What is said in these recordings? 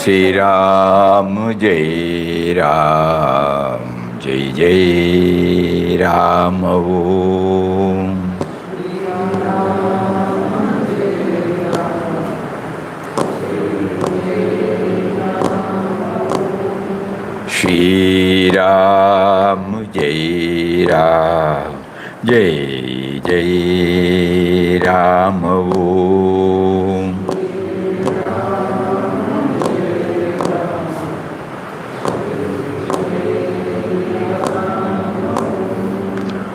Shri Ram, Jai Ram, Jai Jai Ram Om. Shri Ram, Jai Ram, Jai Jai Ram Om.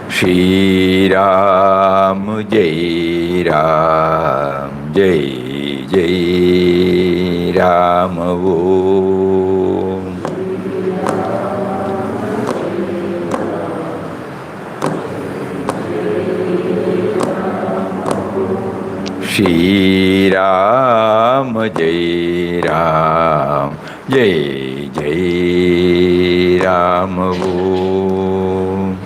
Shri Ram, Jai Ram, Jai Jai Ram Om. Shri Ram, Jai Ram, Jai Jai Ram Om.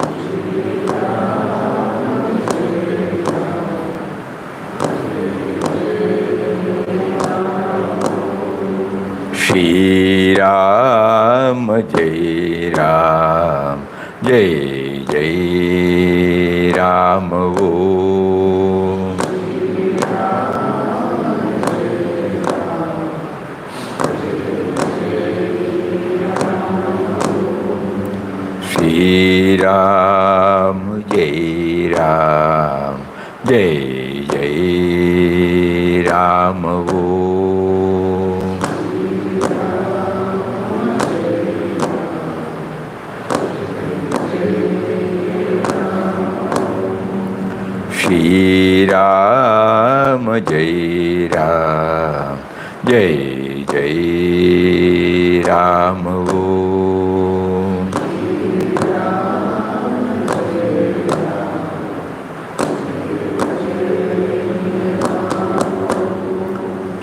Shri Ram, Jai Ram, Jai Jai Ram Om. Shri Ram, Jai Ram, Jai Jai Ram Om. Shri Ram, Jai Ram, Jai Jai Ram. Om.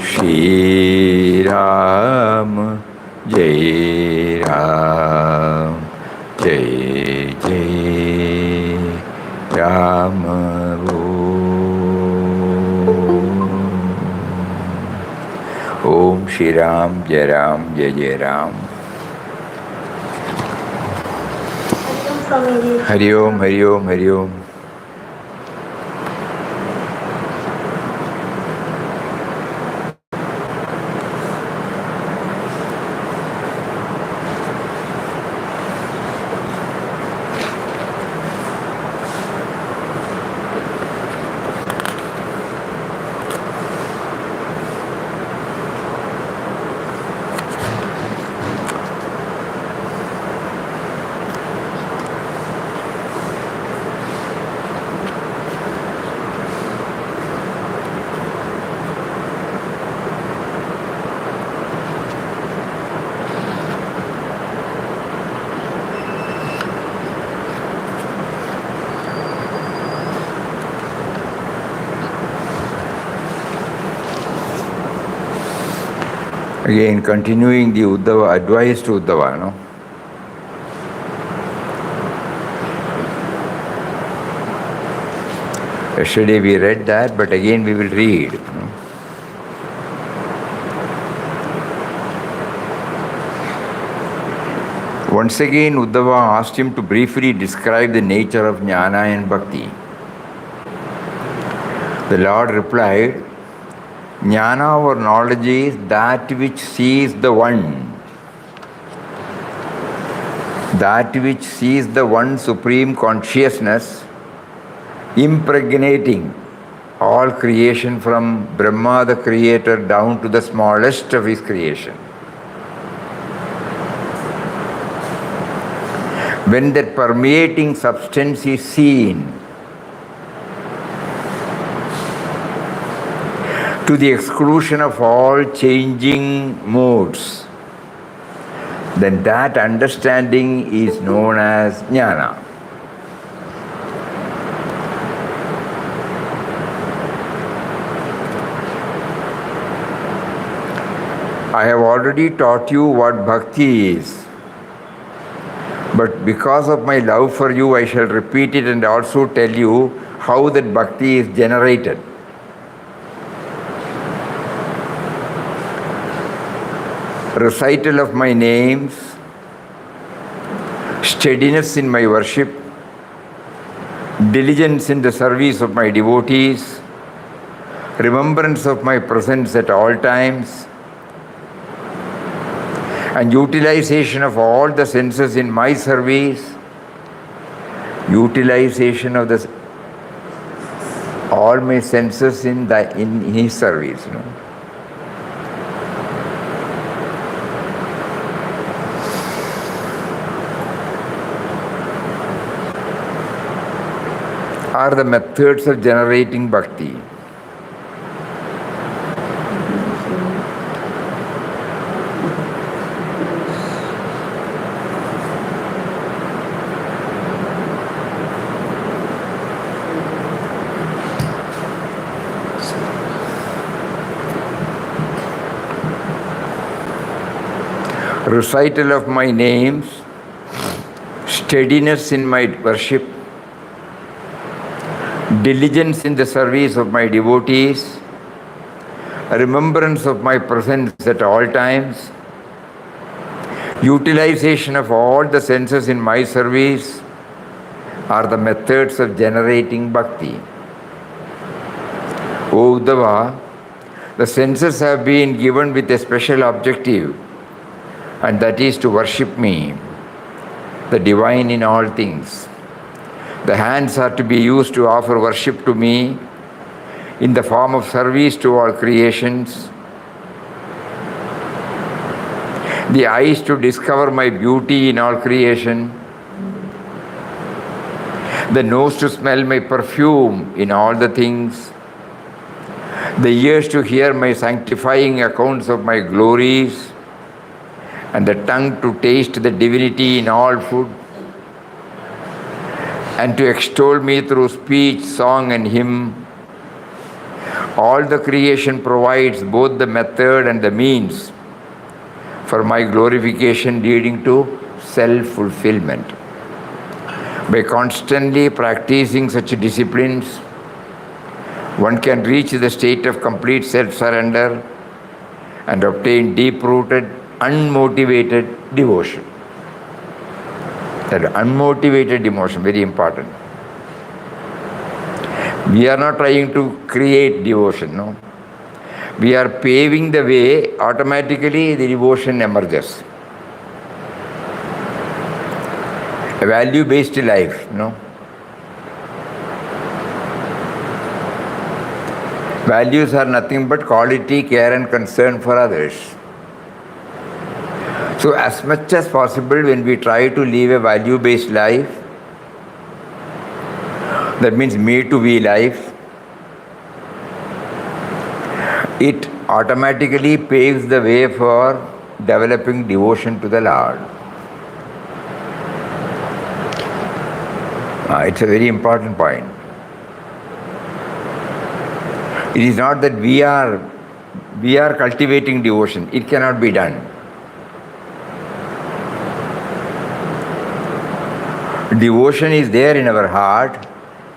Shri Ram, Jai Ram, Jai Jai Ram. Om Shri Ram, Jai Ram, Jai Jai Ram. Hari Om, Hari Om, Hari Om. Again, continuing the Uddhava, advice to Uddhava, no? Yesterday we read that, but again we will read. No? Once again, Uddhava asked him to briefly describe the nature of jnana and bhakti. The Lord replied, Jnana or knowledge is that which sees the One. That which sees the One Supreme Consciousness impregnating all creation from Brahma the Creator down to the smallest of His creation. When that permeating substance is seen, to the exclusion of all changing modes, then that understanding is known as jnana. I have already taught you what bhakti is, but because of my love for you, I shall repeat it and also tell you how that bhakti is generated. Recital of my names, steadiness in my worship, diligence in the service of my devotees, remembrance of my presence at all times, and utilization of all the senses in my service, utilization of all my senses in His service. You know. Are the methods of generating bhakti. Recital of my names, steadiness in my worship, diligence in the service of my devotees, remembrance of my presence at all times, utilization of all the senses in my service are the methods of generating bhakti. O Uddhava, the senses have been given with a special objective, and that is to worship me, the divine in all things. The hands are to be used to offer worship to me in the form of service to all creations. The eyes to discover my beauty in all creation. the nose to smell my perfume in all the things, the ears to hear my sanctifying accounts of my glories, and the tongue to taste the divinity in all food, and to extol me through speech, song, and hymn. All the creation provides both the method and the means for my glorification, leading to self-fulfillment. By constantly practicing such disciplines, one can reach the state of complete self-surrender and obtain deep-rooted, unmotivated devotion. That unmotivated devotion, very important. We are not trying to create devotion, no. We are paving the way, automatically the devotion emerges. A value-based life, no. Values are nothing but quality, care and concern for others. So as much as possible, when we try to live a value-based life, that means me to we life, it automatically paves the way for developing devotion to the Lord. It's a very important point. It is not that we are cultivating devotion. It cannot be done. Devotion is there in our heart,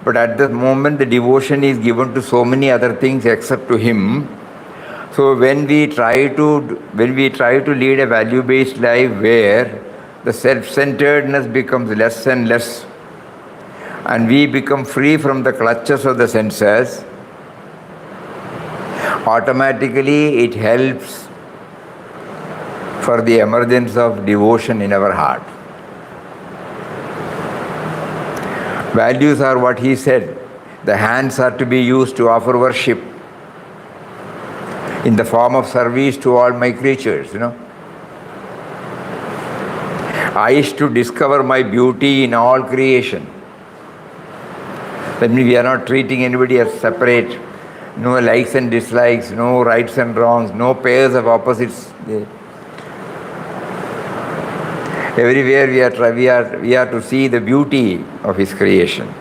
but at the moment the devotion is given to so many other things except to Him. So when we try to lead a value-based life where the self-centeredness becomes less and less, and we become free from the clutches of the senses, automatically it helps for the emergence of devotion in our heart. Values are what he said. The hands are to be used to offer worship in the form of service to all my creatures, Eyes to discover my beauty in all creation. That means we are not treating anybody as separate. No likes and dislikes, no rights and wrongs, no pairs of opposites. Everywhere we are to see the beauty of His creation.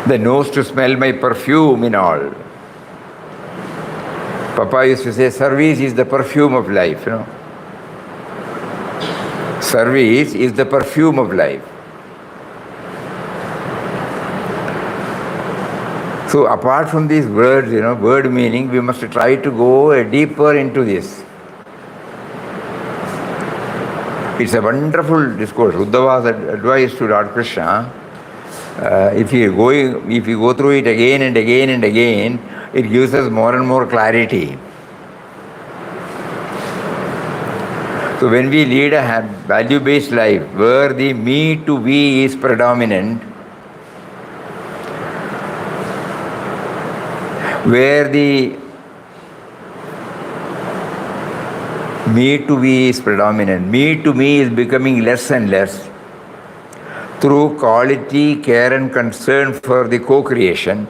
The nose to smell my perfume in all. Papa used to say, service is the perfume of life, Service is the perfume of life. So apart from these words, word meaning, we must try to go deeper into this. It's a wonderful discourse. Uddhava's advice to Lord Krishna, if you go through it again and again and again, it gives us more and more clarity. So when we lead a value-based life where the me to we is predominant, where the me to we is predominant, me to me is becoming less and less through quality, care and concern for the co-creation,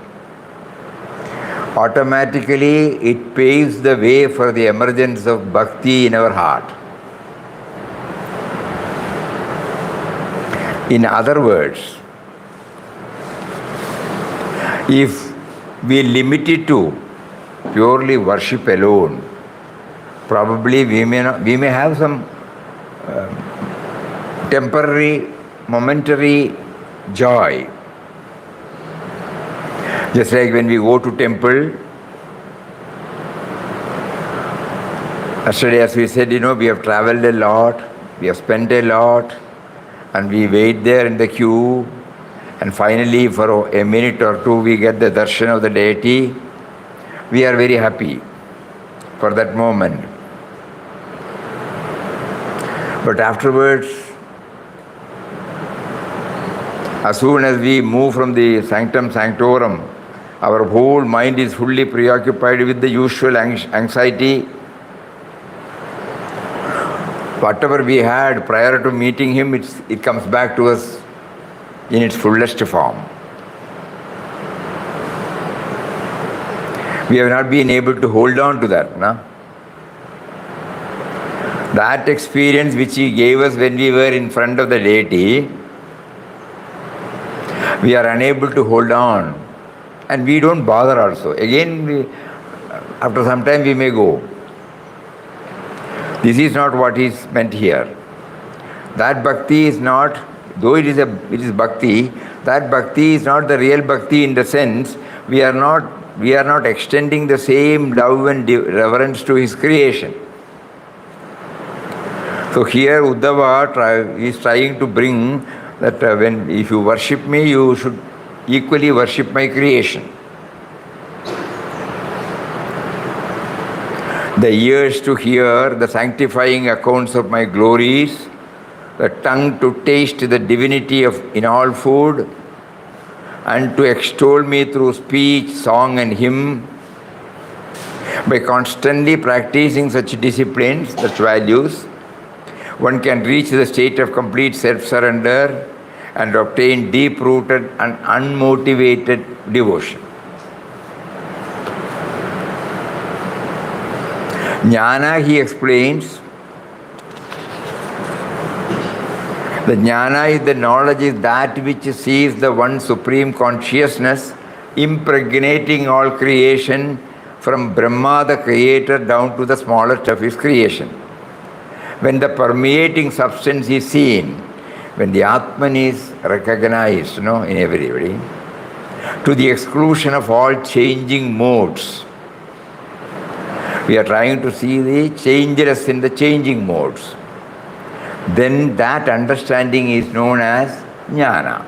automatically it paves the way for the emergence of bhakti in our heart. In other words, if we limit it to purely worship alone, probably we may have some temporary, momentary joy. Just like when we go to temple, yesterday as we said, we have traveled a lot, we have spent a lot, and we wait there in the queue, and finally for a minute or two we get the darshan of the deity. We are very happy for that moment. But afterwards, as soon as we move from the sanctum sanctorum, our whole mind is fully preoccupied with the usual anxiety. Whatever we had prior to meeting Him, it comes back to us in its fullest form. We have not been able to hold on to that. No? That experience which He gave us when we were in front of the deity, we are unable to hold on. And we don't bother also. Again, after some time we may go. This is not what is meant here. That bhakti is not, though it is bhakti, that bhakti is not the real bhakti in the sense we are not extending the same love and reverence to His creation. So here Uddhava is trying to bring that if you worship me, you should equally worship my creation. The ears to hear the sanctifying accounts of my glories, the tongue to taste the divinity in all food, and to extol me through speech, song and hymn. By constantly practicing such disciplines, such values, one can reach the state of complete self-surrender and obtain deep-rooted and unmotivated devotion. Jnana, he explains, the jnana is the knowledge is that which sees the one supreme consciousness impregnating all creation from Brahma the creator down to the smallest of his creation. When the permeating substance is seen, when the Atman is recognized in everybody, to the exclusion of all changing modes. We are trying to see the changeless in the changing modes. Then that understanding is known as jnana.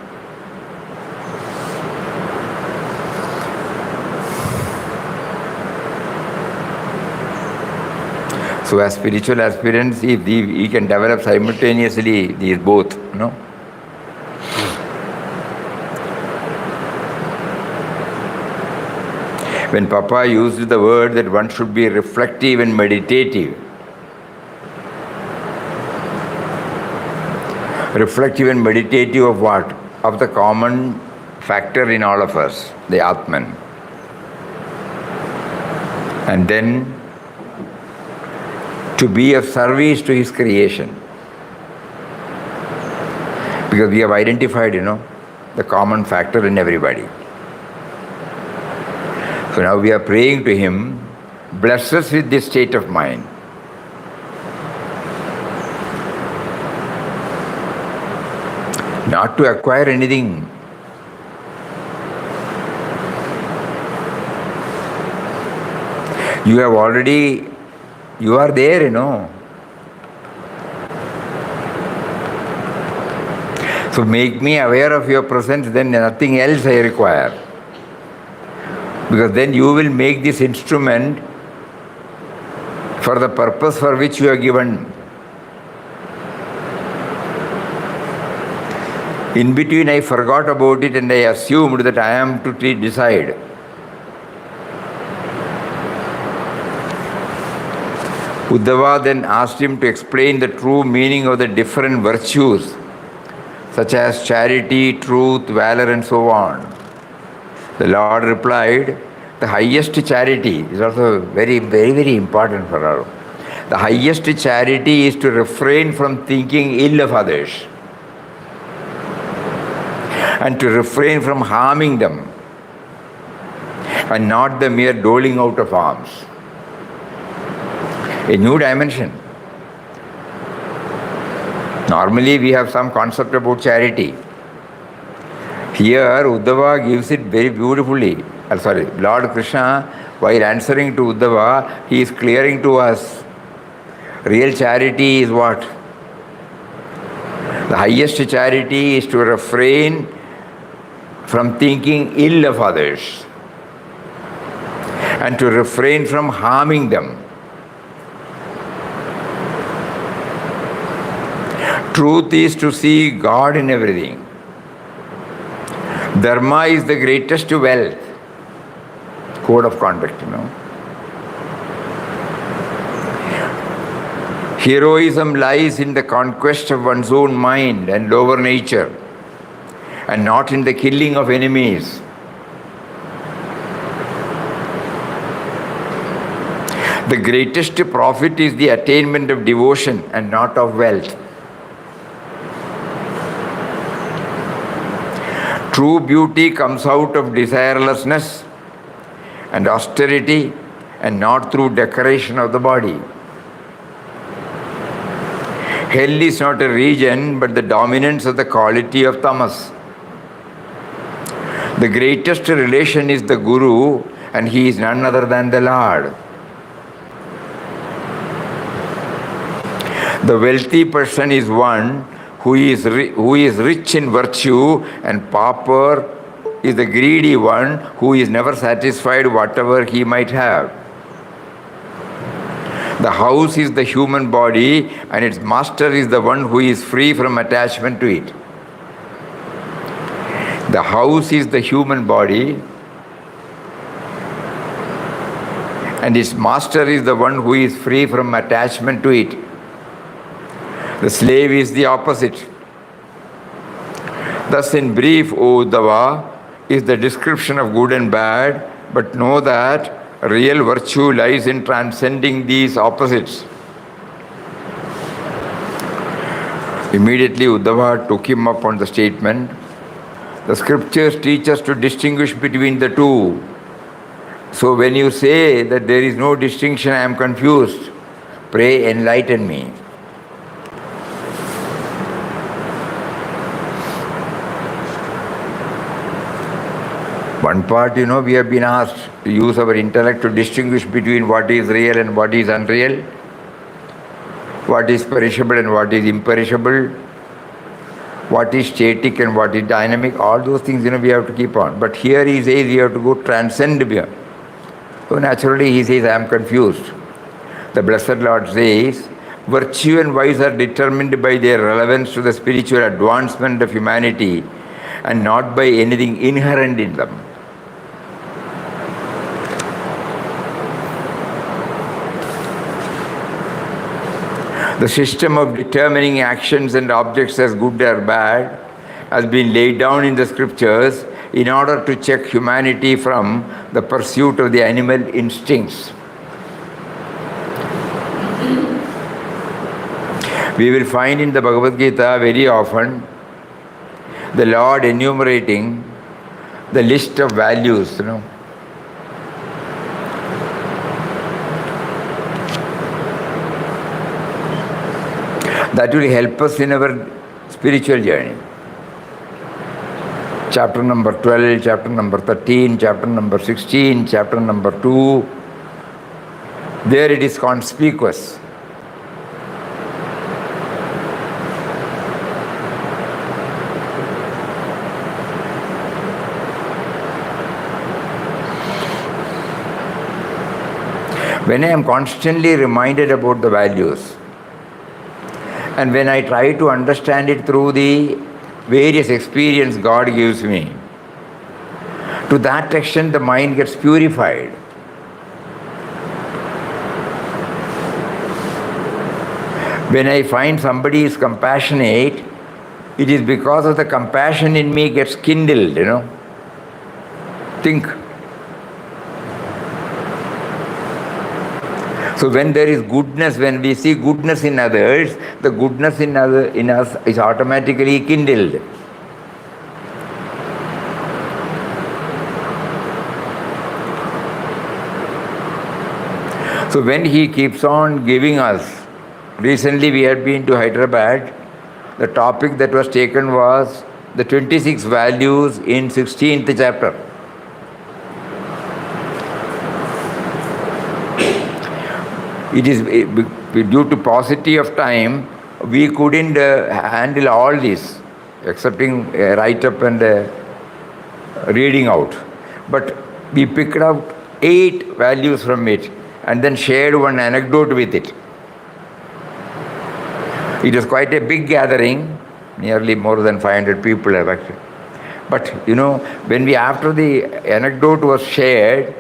So as spiritual aspirants, if he can develop simultaneously these both, When Papa used the word that one should be reflective and meditative, reflective and meditative of what? Of the common factor in all of us, the Atman. And then to be of service to his creation. Because we have identified, the common factor in everybody. So now we are praying to him, bless us with this state of mind. Not to acquire anything. You are there, So make me aware of your presence, then nothing else I require. Because then you will make this instrument for the purpose for which you are given. In between I forgot about it and I assumed that I am to decide. Uddhava then asked him to explain the true meaning of the different virtues, such as charity, truth, valor, and so on. The Lord replied, the highest charity is also very, very, very important for us. The highest charity is to refrain from thinking ill of others and to refrain from harming them and not the mere doling out of alms. A new dimension. Normally we have some concept about charity. Here Uddhava gives it very beautifully. Lord Krishna, while answering to Uddhava, he is clearing to us, real charity is what? The highest charity is to refrain from thinking ill of others and to refrain from harming them. Truth is to see God in everything. Dharma is the greatest wealth. Code of conduct, Heroism lies in the conquest of one's own mind and lower nature and not in the killing of enemies. The greatest profit is the attainment of devotion and not of wealth. True beauty comes out of desirelessness and austerity and not through decoration of the body. Hell is not a region but the dominance of the quality of tamas. The greatest relation is the Guru, and he is none other than the Lord. The wealthy person is one who is rich in virtue, and pauper is the greedy one who is never satisfied whatever he might have. The house is the human body, and its master is the one who is free from attachment to it. The house is the human body, and its master is the one who is free from attachment to it. The slave is the opposite. Thus, in brief, O Uddhava, is the description of good and bad, but know that real virtue lies in transcending these opposites. Immediately, Uddhava took him up on the statement. The scriptures teach us to distinguish between the two. So when you say that there is no distinction, I am confused. Pray, enlighten me. One part, we have been asked to use our intellect to distinguish between what is real and what is unreal, what is perishable and what is imperishable, what is static and what is dynamic. All those things, we have to keep on. But here he says we have to go transcend here. So naturally he says, I am confused. The Blessed Lord says, virtue and vice are determined by their relevance to the spiritual advancement of humanity and not by anything inherent in them. The system of determining actions and objects as good or bad has been laid down in the scriptures in order to check humanity from the pursuit of the animal instincts. We will find in the Bhagavad Gita very often the Lord enumerating the list of values, that will help us in our spiritual journey. Chapter number 12, chapter number 13, chapter number 16, chapter number 2. There it is conspicuous. When I am constantly reminded about the values, and when I try to understand it through the various experience God gives me, to that extent the mind gets purified. When I find somebody is compassionate, it is because of the compassion in me gets kindled, Think. So when there is goodness, when we see goodness in others, the goodness in us is automatically kindled. So when he keeps on giving us, recently we had been to Hyderabad, the topic that was taken was the 26 values in 16th chapter. It is due to paucity of time, we couldn't handle all this, excepting write-up and reading out. But we picked out 8 values from it and then shared one anecdote with it. It was quite a big gathering, nearly more than 500 people have actually. But when after the anecdote was shared,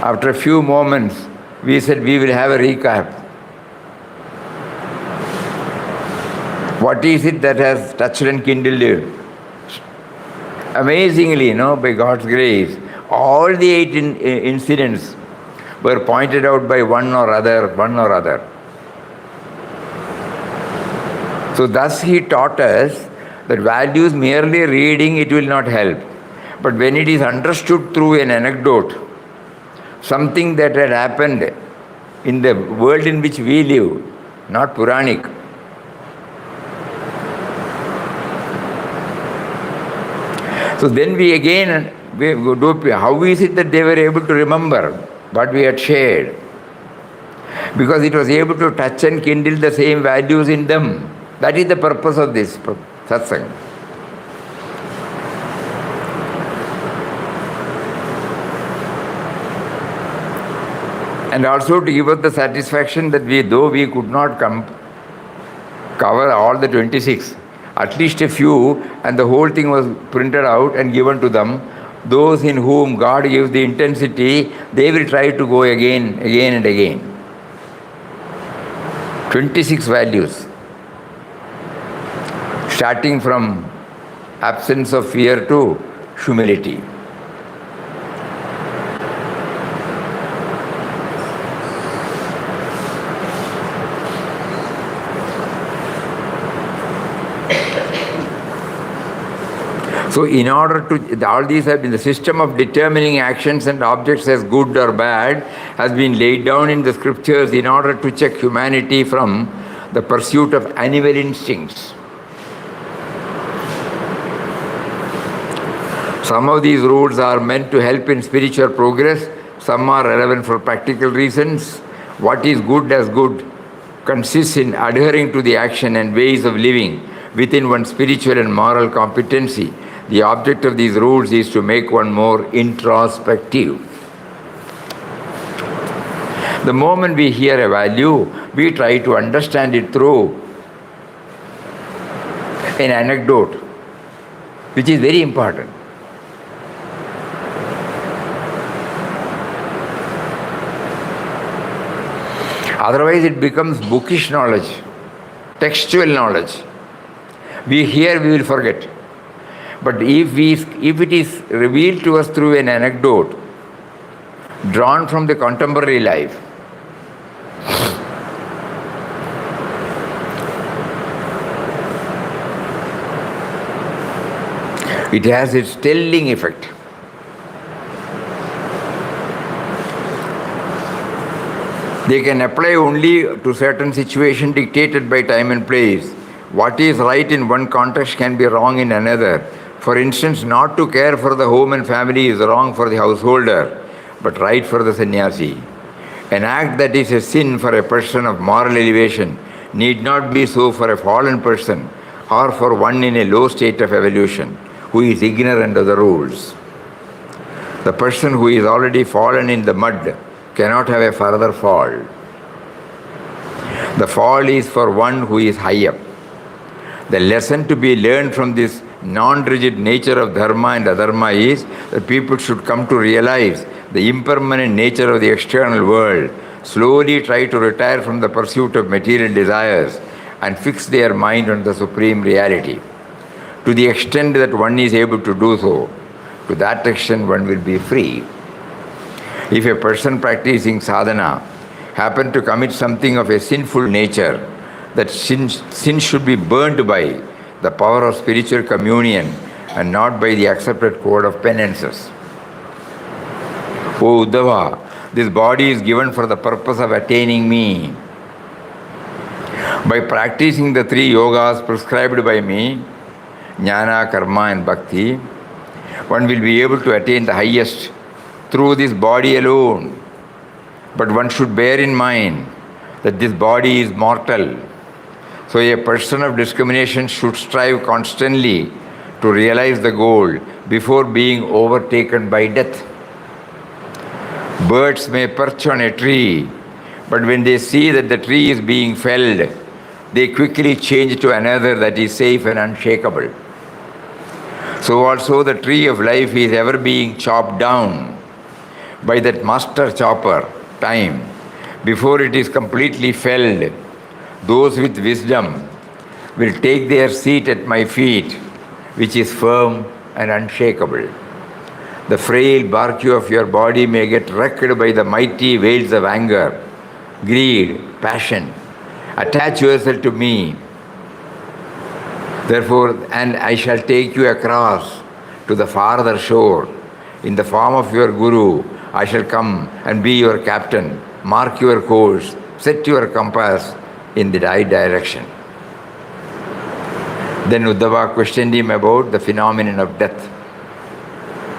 after a few moments, we said we will have a recap. What is it that has touched and kindled you? Amazingly, by God's grace, all the 8 incidents were pointed out by one or other. So thus he taught us that values merely reading, it will not help. But when it is understood through an anecdote, something that had happened in the world in which we live, not Puranic. So then how is it that they were able to remember what we had shared? Because it was able to touch and kindle the same values in them. That is the purpose of this Satsang. And also to give us the satisfaction that though we could not cover all the 26, at least a few, and the whole thing was printed out and given to them, those in whom God gives the intensity, they will try to go again and again. 26 values. Starting from absence of fear to humility. So in order to, all these have been, the system of determining actions and objects as good or bad has been laid down in the scriptures in order to check humanity from the pursuit of animal instincts. Some of these rules are meant to help in spiritual progress, some are relevant for practical reasons. What is good as good consists in adhering to the action and ways of living within one's spiritual and moral competency. The object of these rules is to make one more introspective. The moment we hear a value, we try to understand it through an anecdote, which is very important. Otherwise it becomes bookish knowledge, textual knowledge. We hear, we will forget. But if it is revealed to us through an anecdote, drawn from the contemporary life, it has its telling effect. They can apply only to certain situations dictated by time and place. What is right in one context can be wrong in another. For instance, not to care for the home and family is wrong for the householder, but right for the sannyasi. An act that is a sin for a person of moral elevation need not be so for a fallen person or for one in a low state of evolution who is ignorant of the rules. The person who is already fallen in the mud cannot have a further fall. The fall is for one who is high up. The lesson to be learned from this non-rigid nature of dharma and adharma is that people should come to realize the impermanent nature of the external world, slowly try to retire from the pursuit of material desires and fix their mind on the supreme reality. To the extent that one is able to do so, to that extent one will be free. If a person practicing sadhana happen to commit something of a sinful nature, that sin should be burnt by the power of spiritual communion and not by the accepted code of penances. O Uddhava, this body is given for the purpose of attaining me. By practicing the 3 yogas prescribed by me, jnana, karma and bhakti, one will be able to attain the highest through this body alone. But one should bear in mind that this body is mortal. So a person of discrimination should strive constantly to realize the goal before being overtaken by death. Birds may perch on a tree, but when they see that the tree is being felled, they quickly change to another that is safe and unshakable. So also the tree of life is ever being chopped down by that master chopper, time, before it is completely felled. Those with wisdom will take their seat at my feet, which is firm and unshakable. The frail barque of your body may get wrecked by the mighty waves of anger, greed, passion. Attach yourself to me, therefore, and I shall take you across to the farther shore. In the form of your Guru, I shall come and be your captain. Mark your course, set your compass in the right direction. Then Uddhava questioned him about the phenomenon of death.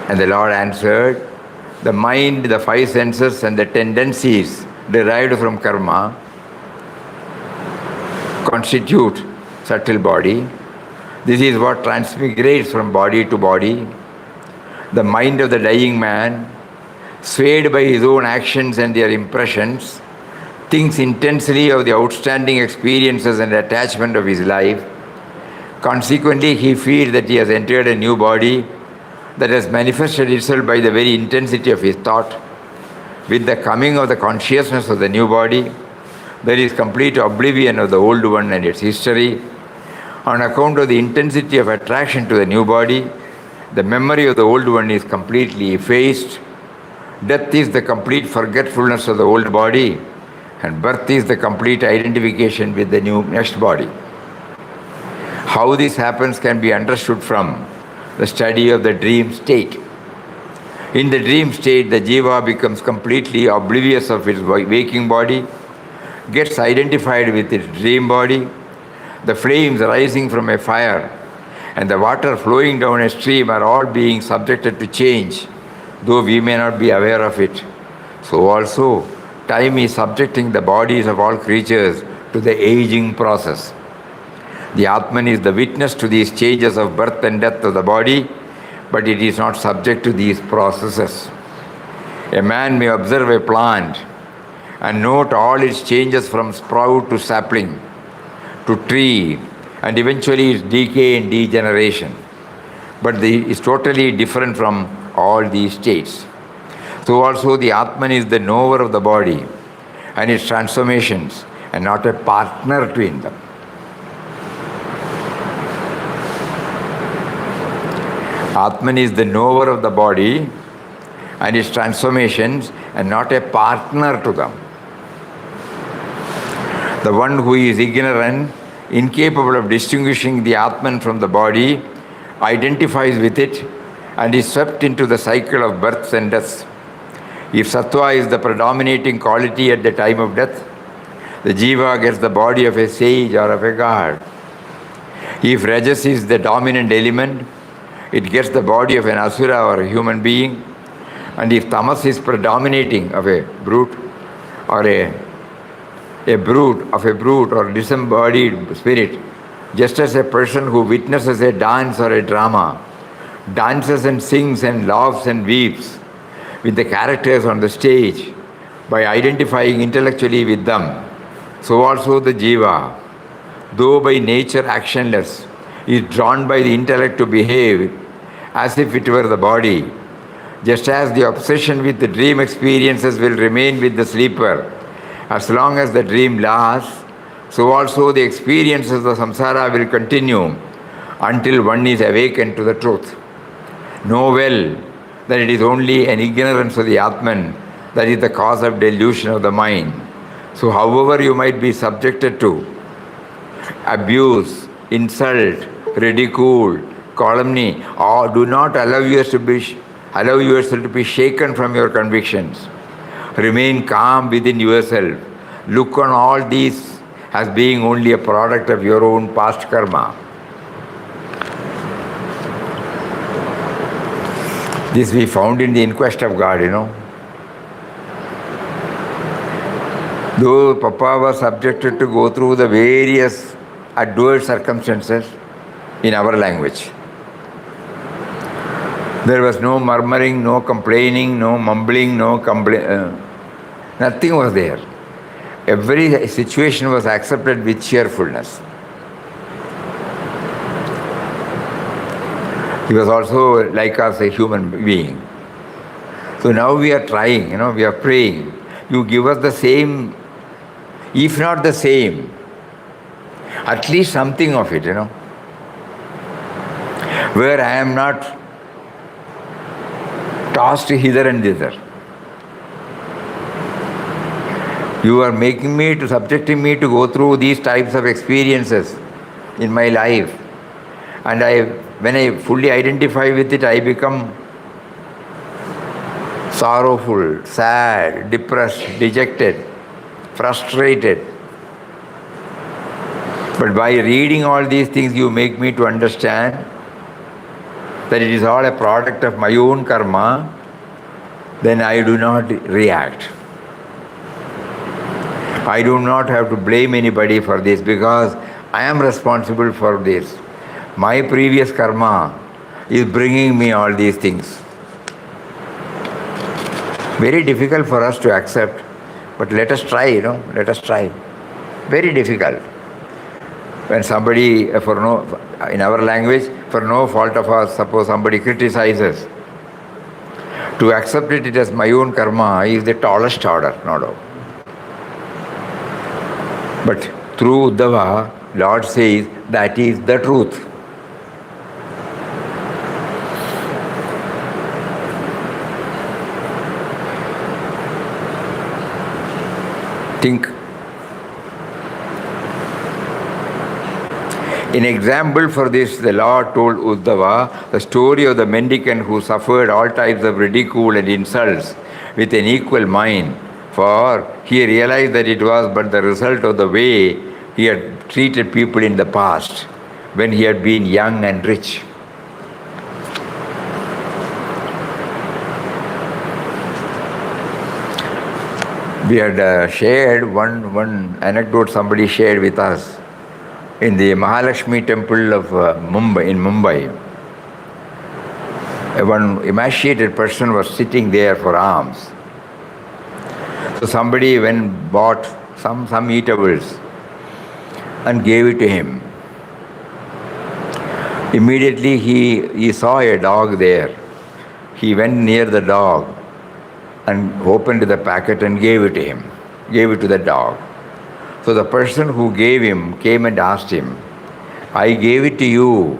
And the Lord answered, the mind, the five senses and the tendencies derived from karma constitute subtle body. This is what transmigrates from body to body. The mind of the dying man, swayed by his own actions and their impressions, thinks intensely of the outstanding experiences and attachment of his life. Consequently, he feels that he has entered a new body that has manifested itself by the very intensity of his thought. With the coming of the consciousness of the new body, there is complete oblivion of the old one and its history. On account of the intensity of attraction to the new body, the memory of the old one is completely effaced. Death is the complete forgetfulness of the old body, and birth is the complete identification with the next body. How this happens can be understood from the study of the dream state. In the dream state, the jiva becomes completely oblivious of its waking body, gets identified with its dream body. The flames rising from a fire and the water flowing down a stream are all being subjected to change, though we may not be aware of it. So also, time is subjecting the bodies of all creatures to the aging process. The Atman is the witness to these changes of birth and death of the body, but it is not subject to these processes. A man may observe a plant and note all its changes from sprout to sapling, to tree, and eventually its decay and degeneration. But it's totally different from all these states. So also the Atman is the knower of the body and its transformations, and not a partner between them. Atman is the knower of the body and its transformations, and not a partner to them. The one who is ignorant, incapable of distinguishing the Atman from the body, identifies with it and is swept into the cycle of births and deaths. If sattva is the predominating quality at the time of death, the jiva gets the body of a sage or of a god. If rajas is the dominant element, it gets the body of an asura or a human being. And if tamas is predominating of a brute or a brute or disembodied spirit, just as a person who witnesses a dance or a drama, dances and sings and laughs and weeps with the characters on the stage by identifying intellectually with them, so also the jiva, though by nature actionless, is drawn by the intellect to behave as if it were the body. Just as the obsession with the dream experiences will remain with the sleeper as long as the dream lasts, so also the experiences of samsara will continue until one is awakened to the truth. Know well that it is only an ignorance of the Atman that is the cause of delusion of the mind. So however you might be subjected to abuse, insult, ridicule, calumny, or do not allow yourself to be shaken from your convictions. Remain calm within yourself. Look on all these as being only a product of your own past karma. This we found in the Inquest of God, Though Papa was subjected to go through the various adverse circumstances in our language, there was no murmuring, no complaining, no mumbling, nothing was there. Every situation was accepted with cheerfulness. He was also like us, a human being. So now we are trying, we are praying. You give us the same, if not the same, At least something of it, where I am not tossed hither and thither. You are subjecting me to go through these types of experiences in my life. And when I fully identify with it, I become sorrowful, sad, depressed, dejected, frustrated. But by reading all these things, you make me to understand that it is all a product of my own karma. Then I do not react. I do not have to blame anybody for this because I am responsible for this. My previous karma is bringing me all these things. Very difficult for us to accept, but let us try, let us try. Very difficult. When somebody, in our language, for no fault of ours, suppose somebody criticizes, to accept it as my own karma is the tallest order, no doubt. But through Uddhava, Lord says that is the truth. Think. In example for this, the Lord told Uddhava the story of the mendicant who suffered all types of ridicule and insults with an equal mind, for he realized that it was but the result of the way he had treated people in the past, when he had been young and rich. We had shared one anecdote somebody shared with us. In the Mahalakshmi temple of Mumbai, one emaciated person was sitting there for alms. So somebody bought some eatables and gave it to him. Immediately he saw a dog there. He went near the dog and opened the packet and gave it to him, gave it to the dog. So the person who gave him came and asked him, I gave it to you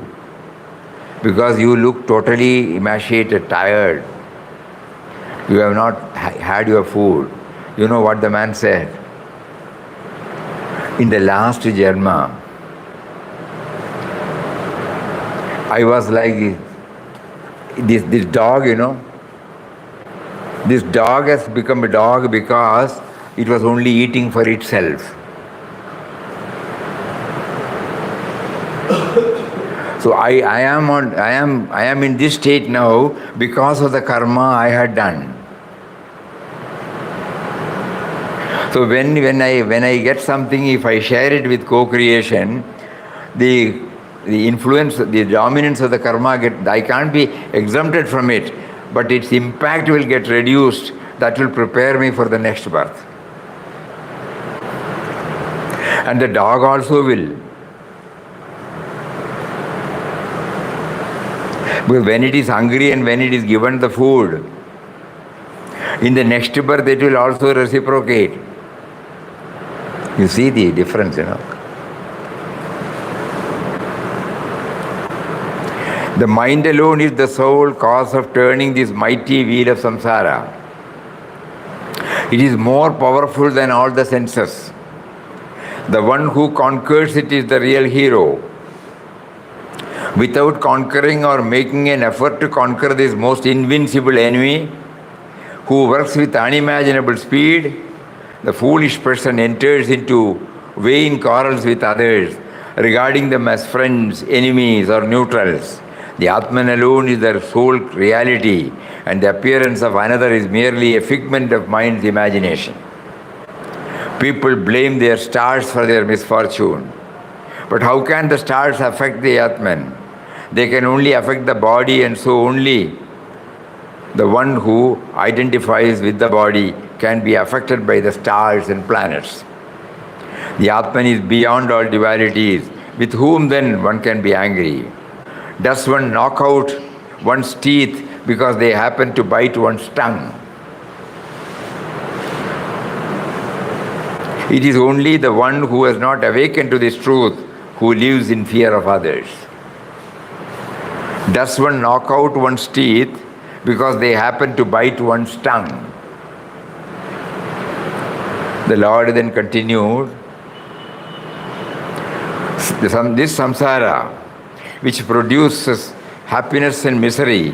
because you look totally emaciated, tired. You have not had your food. You know what the man said? In the last Janma, I was like this dog, This dog has become a dog because it was only eating for itself. So I am in this state now because of the karma I had done. So when I get something, if I share it with co-creation, the influence, the dominance of the karma, I can't be exempted from it, but its impact will get reduced. That will prepare me for the next birth. And the dog also will. Because when it is hungry and when it is given the food, in the next birth it will also reciprocate. You see the difference, The mind alone is the sole cause of turning this mighty wheel of samsara. It is more powerful than all the senses. The one who conquers it is the real hero. Without conquering or making an effort to conquer this most invincible enemy, who works with unimaginable speed, the foolish person enters into vain quarrels with others, regarding them as friends, enemies, or neutrals. The Atman alone is their sole reality, and the appearance of another is merely a figment of mind's imagination. People blame their stars for their misfortune. But how can the stars affect the Atman? They can only affect the body, and so only the one who identifies with the body can be affected by the stars and planets. The Atman is beyond all dualities. With whom then one can be angry? Does one knock out one's teeth because they happen to bite one's tongue? It is only the one who has not awakened to this truth who lives in fear of others. Does one knock out one's teeth because they happen to bite one's tongue? The Lord then continued, this samsara, which produces happiness and misery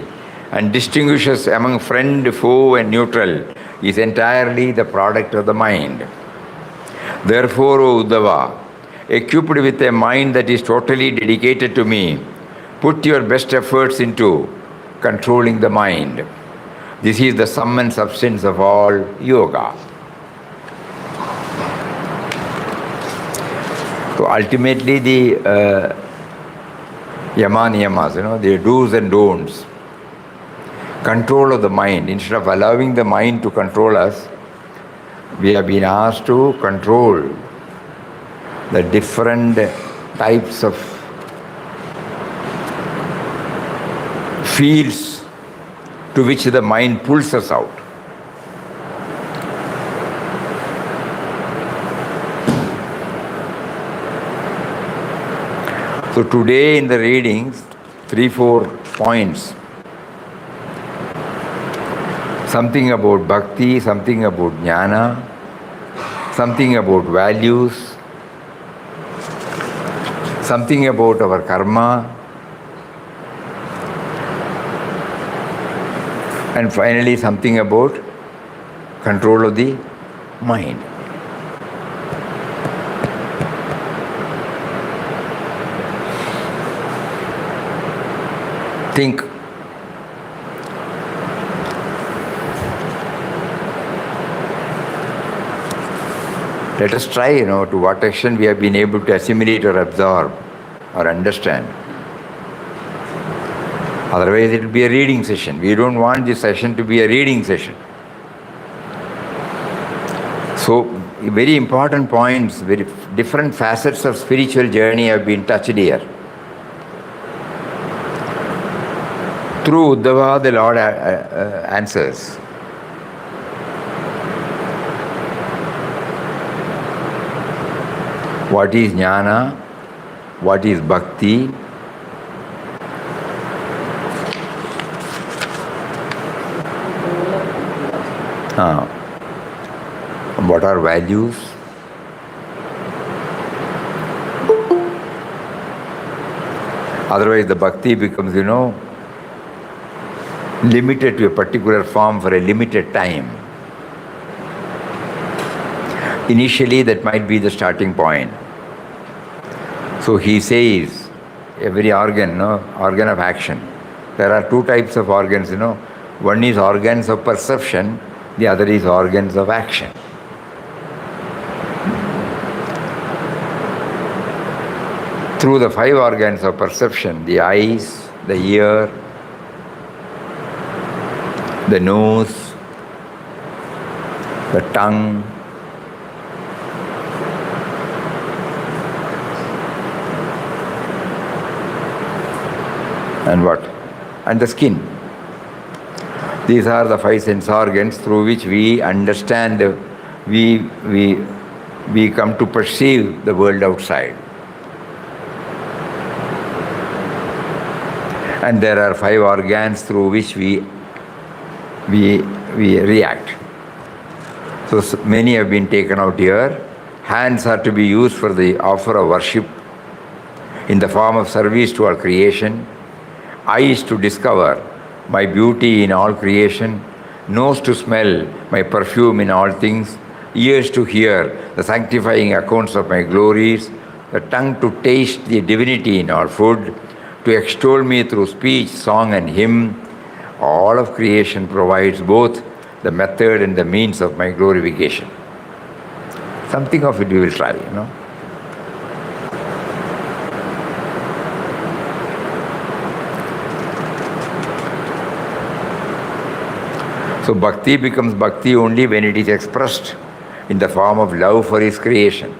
and distinguishes among friend, foe and neutral, is entirely the product of the mind. Therefore, O Uddhava, equipped with a mind that is totally dedicated to me, put your best efforts into controlling the mind. This is the sum and substance of all yoga. So ultimately the yama niyamas, the do's and don'ts, control of the mind. Instead of allowing the mind to control us, we have been asked to control the different types of fields to which the mind pulls us out. So today in the readings, 3-4 points. Something about bhakti, something about jnana, something about values, something about our karma, and finally something about control of the mind. Think. Let us try, to what extent we have been able to assimilate or absorb or understand. Otherwise, it will be a reading session. We don't want this session to be a reading session. So, very important points, very different facets of spiritual journey have been touched here. Through Uddhava, the Lord answers. What is jnana? What is bhakti? What are values? Otherwise the bhakti becomes, limited to a particular form for a limited time. Initially, that might be the starting point. So he says, every organ, organ of action. There are two types of organs, One is organs of perception, the other is organs of action. Through the 5 organs of perception, the eyes, the ear, the nose, the tongue, and what? And the skin. These are the 5 sense organs through which we understand, we come to perceive the world outside. And there are 5 organs through which we react. So many have been taken out here. Hands are to be used for the offer of worship in the form of service to our creation. Eyes to discover my beauty in all creation. Nose to smell my perfume in all things. Ears to hear the sanctifying accounts of my glories. The tongue to taste the divinity in all food. To extol me through speech, song and hymn. All of creation provides both the method and the means of my glorification. Something of it we will try, So bhakti becomes bhakti only when it is expressed in the form of love for his creation.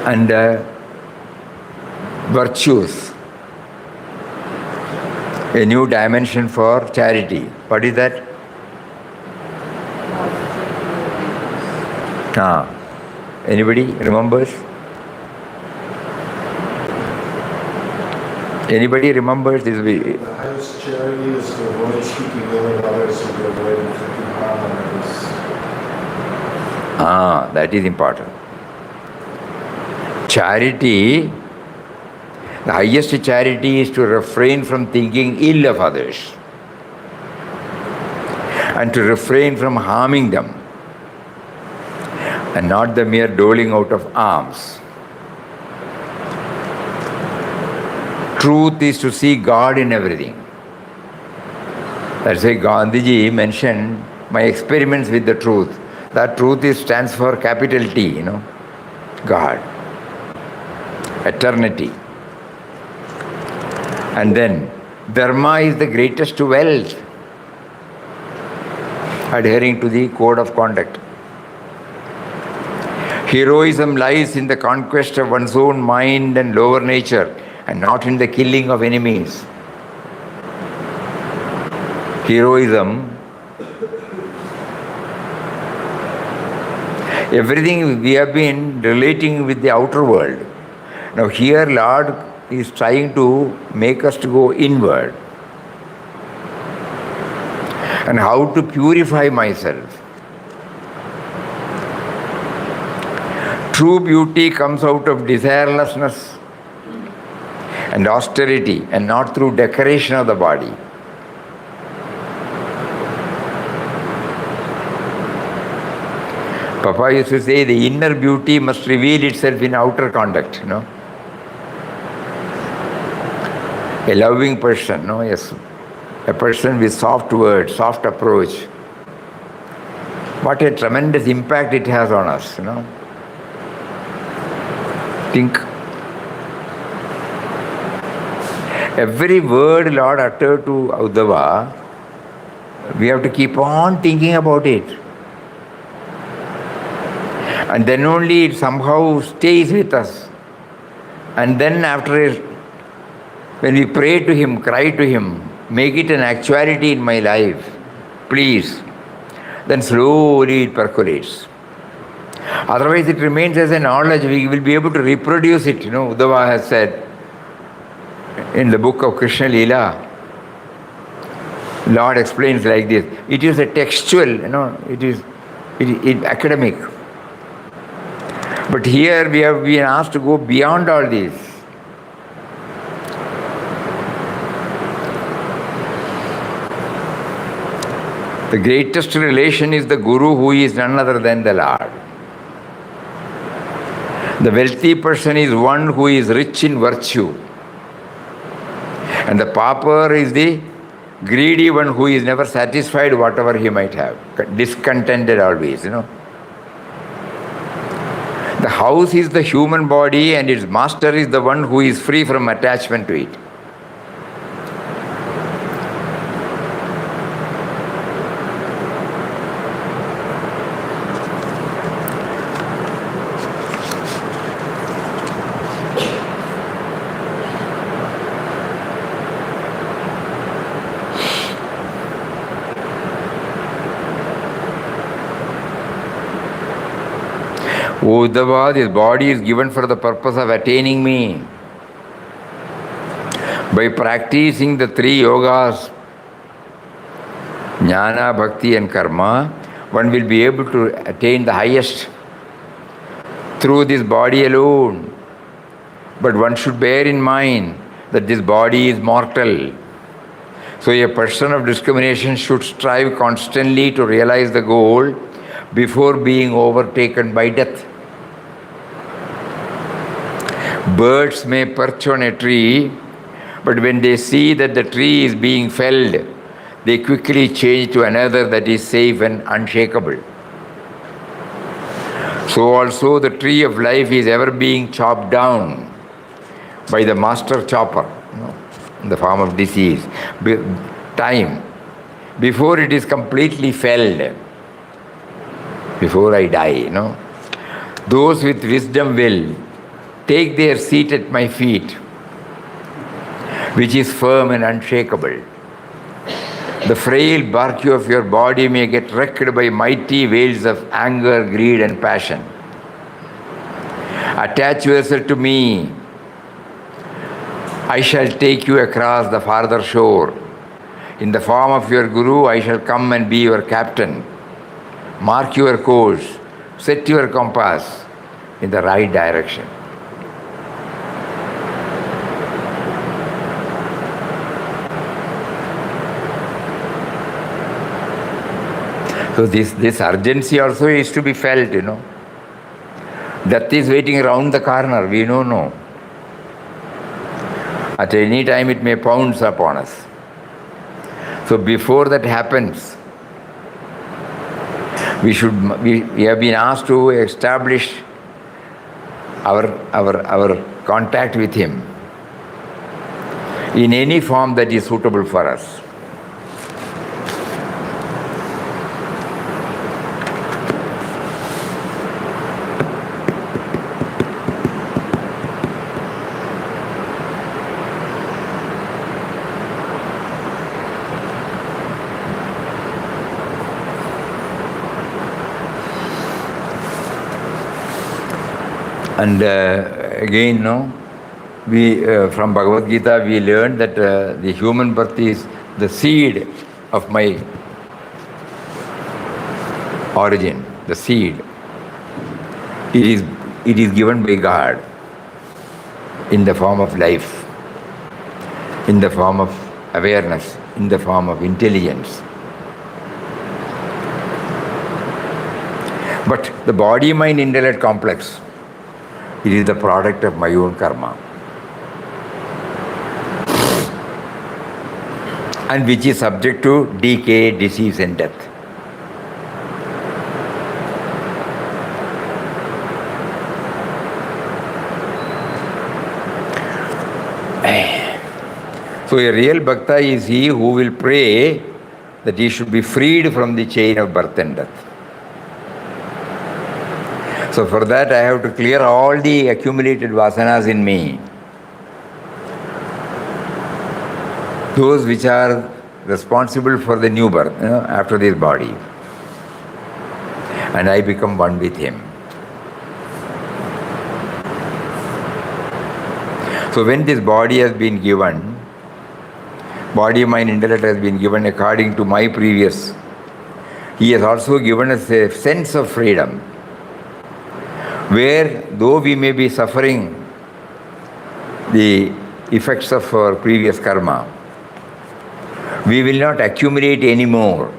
And virtues, a new dimension for charity. What is that? Ah. Anybody remembers? Anybody remembers this? The highest charity is to avoid speaking ill of others and to avoid inflicting harm on others. Ah, that is important. Charity, the highest charity is to refrain from thinking ill of others and to refrain from harming them, and not the mere doling out of alms. Truth is to see God in everything. That's why Gandhiji mentioned my experiments with the truth. That truth stands for capital T, God, eternity. And then, dharma is the greatest wealth, adhering to the code of conduct. Heroism lies in the conquest of one's own mind and lower nature, and not in the killing of enemies. Heroism, everything we have been relating with the outer world. Now here Lord is trying to make us to go inward. And how to purify myself. True beauty comes out of desirelessness and austerity, and not through decoration of the body. Papa used to say the inner beauty must reveal itself in outer conduct, A loving person, yes. A person with soft words, soft approach. What a tremendous impact it has on us, Think. Every word Lord uttered to Uddhava, we have to keep on thinking about it. And then only it somehow stays with us. And then when we pray to Him, cry to Him, make it an actuality in my life, please, then slowly it percolates. Otherwise it remains as a knowledge, we will be able to reproduce it. Uddhava has said in the book of Krishna Leela, Lord explains like this, it is a textual, it is academic. But here we have been asked to go beyond all this. The greatest relation is the Guru, who is none other than the Lord. The wealthy person is one who is rich in virtue. And the pauper is the greedy one who is never satisfied whatever he might have. Discontented always, The house is the human body and its master is the one who is free from attachment to it. O Uddhava, this body is given for the purpose of attaining me. By practicing the three yogas, jnana, bhakti and karma, one will be able to attain the highest through this body alone. But one should bear in mind that this body is mortal. So a person of discrimination should strive constantly to realize the goal before being overtaken by death. Birds may perch on a tree, but when they see that the tree is being felled, they quickly change to another that is safe and unshakable. So also the tree of life is ever being chopped down by the master chopper, in the form of disease, time, before it is completely felled, before I die, Those with wisdom will take their seat at my feet, which is firm and unshakable. The frail bark of your body may get wrecked by mighty waves of anger, greed, and passion. Attach yourself to me. I shall take you across the farther shore. In the form of your Guru, I shall come and be your captain. Mark your course. Set your compass in the right direction. So this urgency also is to be felt, Death is waiting around the corner, we don't know. At any time it may pounce upon us. So before that happens, we have been asked to establish our contact with Him in any form that is suitable for us. And again, we from Bhagavad Gita we learned that the human birth is the seed of my origin, the seed. It is given by God in the form of life, in the form of awareness, in the form of intelligence. But the body-mind intellect complex, it is the product of my own karma, and which is subject to decay, disease, and death. So a real bhakta is he who will pray that he should be freed from the chain of birth and death. So for that I have to clear all the accumulated vasanas in me, those which are responsible for the new birth, after this body. And I become one with Him. So when this body has been given, body, mind, intellect has been given according to my previous, He has also given us a sense of freedom, where though we may be suffering the effects of our previous karma, we will not accumulate any more.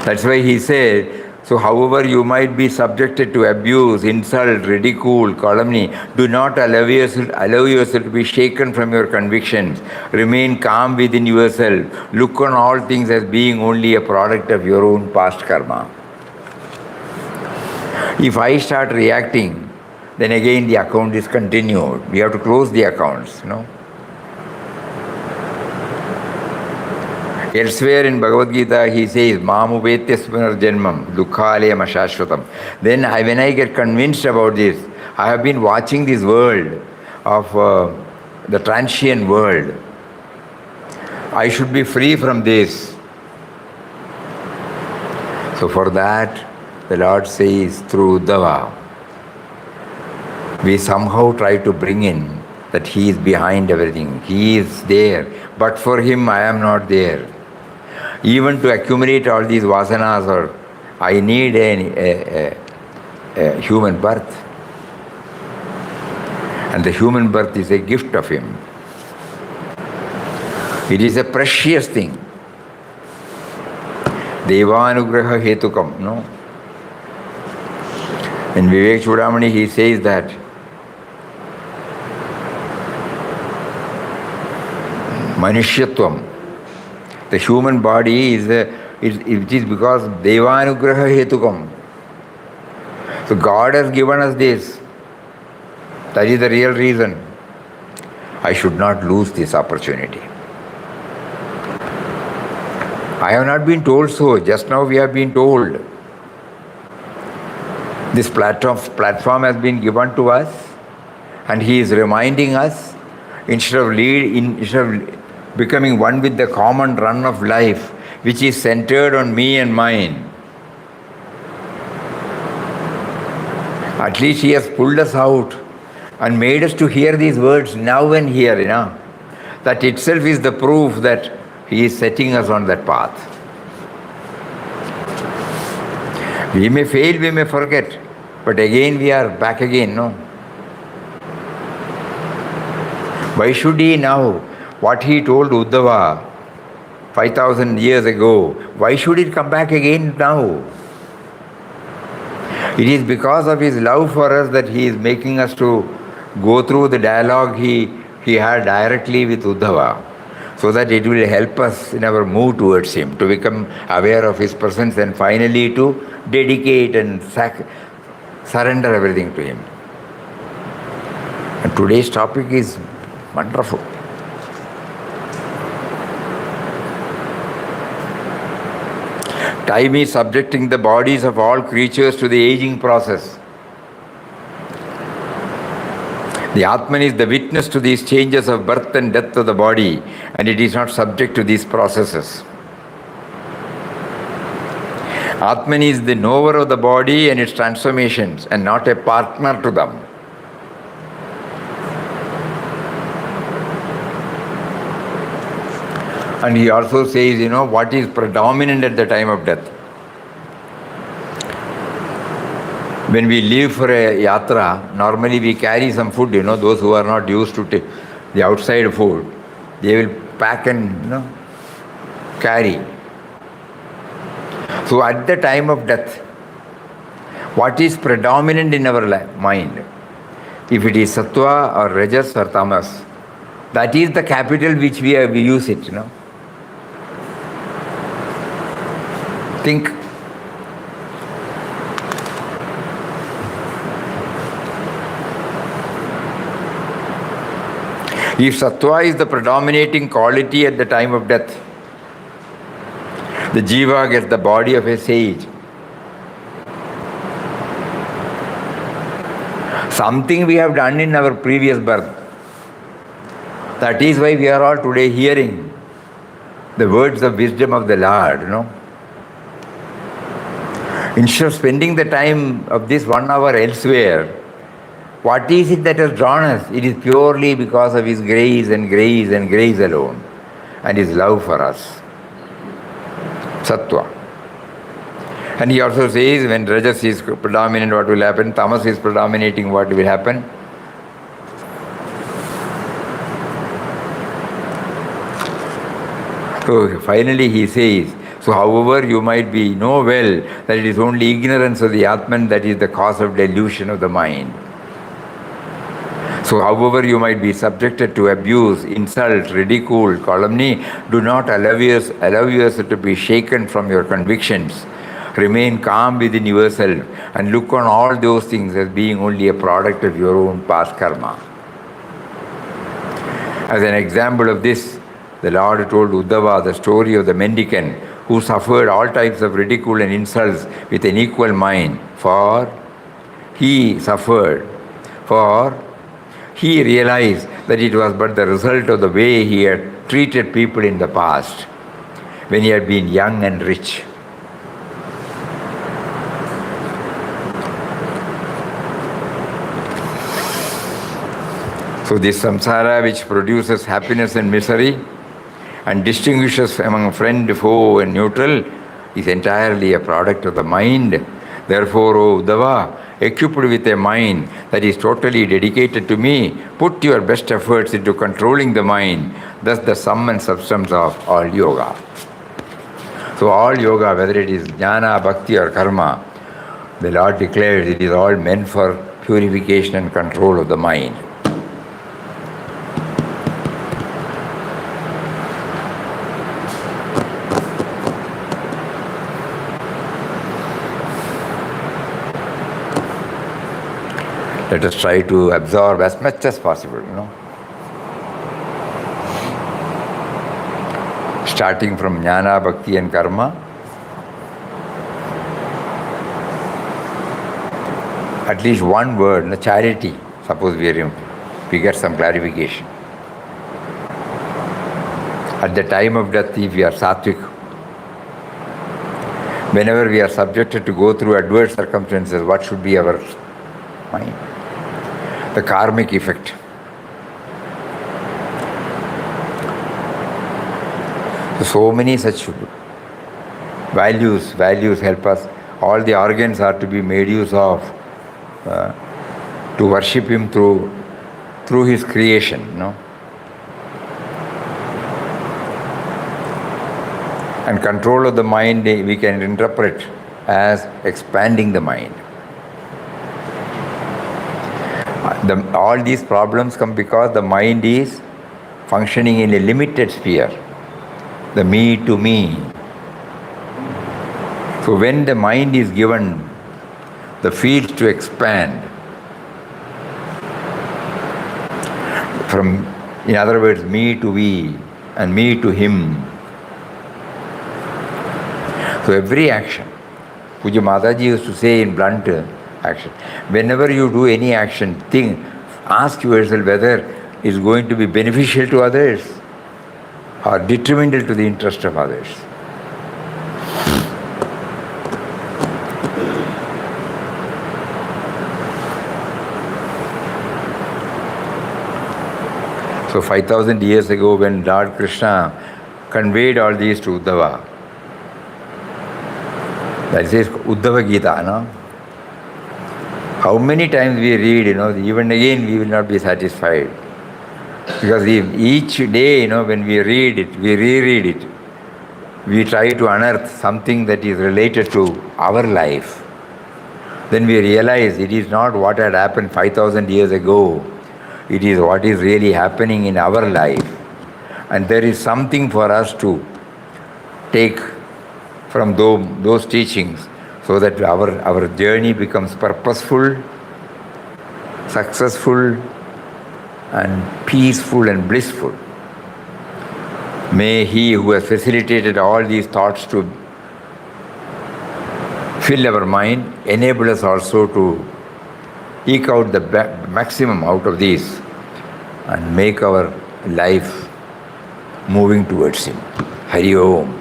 That's why He said, so however you might be subjected to abuse, insult, ridicule, calumny, do not allow yourself to be shaken from your convictions. Remain calm within yourself. Look on all things as being only a product of your own past karma. If I start reacting, then again the account is continued. We have to close the accounts, Elsewhere in Bhagavad Gita, He says, Mamupetya spunar janmam, dukhalayam ashashvatam. Then when I get convinced about this, I have been watching this world of the transient world. I should be free from this. So for that, the Lord says through Uddhava, we somehow try to bring in that He is behind everything. He is there. But for Him, I am not there. Even to accumulate all these vasanas, or I need a human birth. And the human birth is a gift of Him. It is a precious thing. Devanugraha hetukam, In Vivek Chudamani, he says that Manushyatvam, the human body it is because Devanugraha hetukam. So God has given us this. That is the real reason. I should not lose this opportunity. I have not been told so. Just now we have been told. This platform has been given to us, and He is reminding us, instead of becoming one with the common run of life, which is centered on me and mine. At least he has pulled us out and made us to hear these words now and here, That itself is the proof that he is setting us on that path. We may fail, we may forget, but again we are back again, no? Why should he now, what he told Uddhava 5,000 years ago, why should it come back again now? It is because of his love for us that he is making us to go through the dialogue he had directly with Uddhava, so that it will help us in our move towards him, to become aware of his presence and finally to dedicate and surrender everything to him. And today's topic is wonderful. Time is subjecting the bodies of all creatures to the aging process. The Atman is the witness to these changes of birth and death of the body, and it is not subject to these processes. Atman is the knower of the body and its transformations, and not a partner to them. And he also says, what is predominant at the time of death. When we leave for a yatra, normally we carry some food, those who are not used to the outside food, they will pack and, carry. So at the time of death, what is predominant in our mind? If it is sattva or rajas or tamas, that is the capital which we use it, Think. If sattva is the predominating quality at the time of death, the jiva gets the body of a sage. Something we have done in our previous birth. That is why we are all today hearing the words of wisdom of the Lord, Instead of spending the time of this 1 hour elsewhere, what is it that has drawn us? It is purely because of His grace and grace and grace alone, and His love for us. Sattva. And he also says, when rajas is predominant, what will happen? Tamas is predominating, what will happen? So finally he says, so however you might know well that it is only ignorance of the Atman that is the cause of delusion of the mind. So however you might be subjected to abuse, insult, ridicule, calumny, do not allow yourself to be shaken from your convictions. Remain calm within yourself and look on all those things as being only a product of your own past karma. As an example of this, the Lord told Uddhava the story of the mendicant who suffered all types of ridicule and insults with an equal mind, for he realized that it was but the result of the way he had treated people in the past, when he had been young and rich. So this samsara, which produces happiness and misery and distinguishes among friend, foe and neutral, is entirely a product of the mind. Therefore, O Uddhava, equipped with a mind that is totally dedicated to me, put your best efforts into controlling the mind, thus the sum and substance of all yoga. So all yoga, whether it is jnana, bhakti or karma, the Lord declares it is all meant for purification and control of the mind. Let us try to absorb as much as possible, Starting from jnana, bhakti and karma. At least one word, charity, suppose we get some clarification. At the time of death, if we are sattvic, whenever we are subjected to go through adverse circumstances, what should be our mind? The karmic effect. So many such values help us. All the organs are to be made use of to worship Him through His creation, no? And control of the mind we can interpret as expanding the mind. All these problems come because the mind is functioning in a limited sphere, the me to me. So when the mind is given the field to expand, from, in other words, me to we and me to him. So every action, Puja Mataji used to say in blunt action, whenever you do any action, ask yourself whether it's going to be beneficial to others or detrimental to the interest of others. So 5,000 years ago when Lord Krishna conveyed all these to Uddhava, that says Uddhava Gita, no? How many times we read, even again we will not be satisfied. Because each day, when we read it, we reread it, we try to unearth something that is related to our life. Then we realize it is not what had happened 5,000 years ago. It is what is really happening in our life. And there is something for us to take from those teachings so that our journey becomes purposeful, successful, and peaceful and blissful. May He who has facilitated all these thoughts to fill our mind enable us also to eke out the maximum out of these and make our life moving towards Him. Hari Om.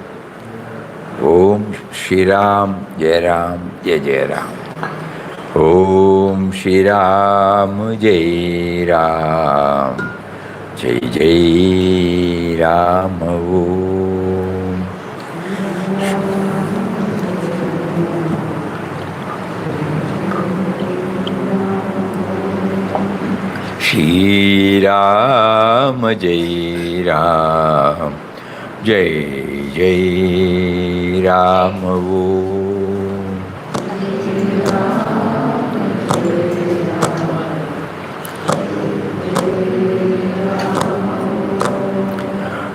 Om Shri Ram, Jai Ram, Jai Jai Ram. Om Shri Ram, Jai Ram, Jai Jai Ram. Om. Shri Ram, Jai Ram, Jai Jai Ram. Om.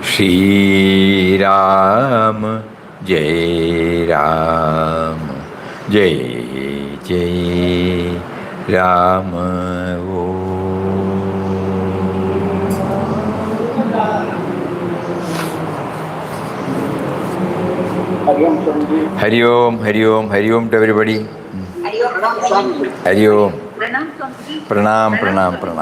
Shri Ram, Jai Ram, Jai Jai Ram. Om. Hari Om, Hari Om, Hari Om to everybody. Hari Om. Pranam, Pranam, Pranam.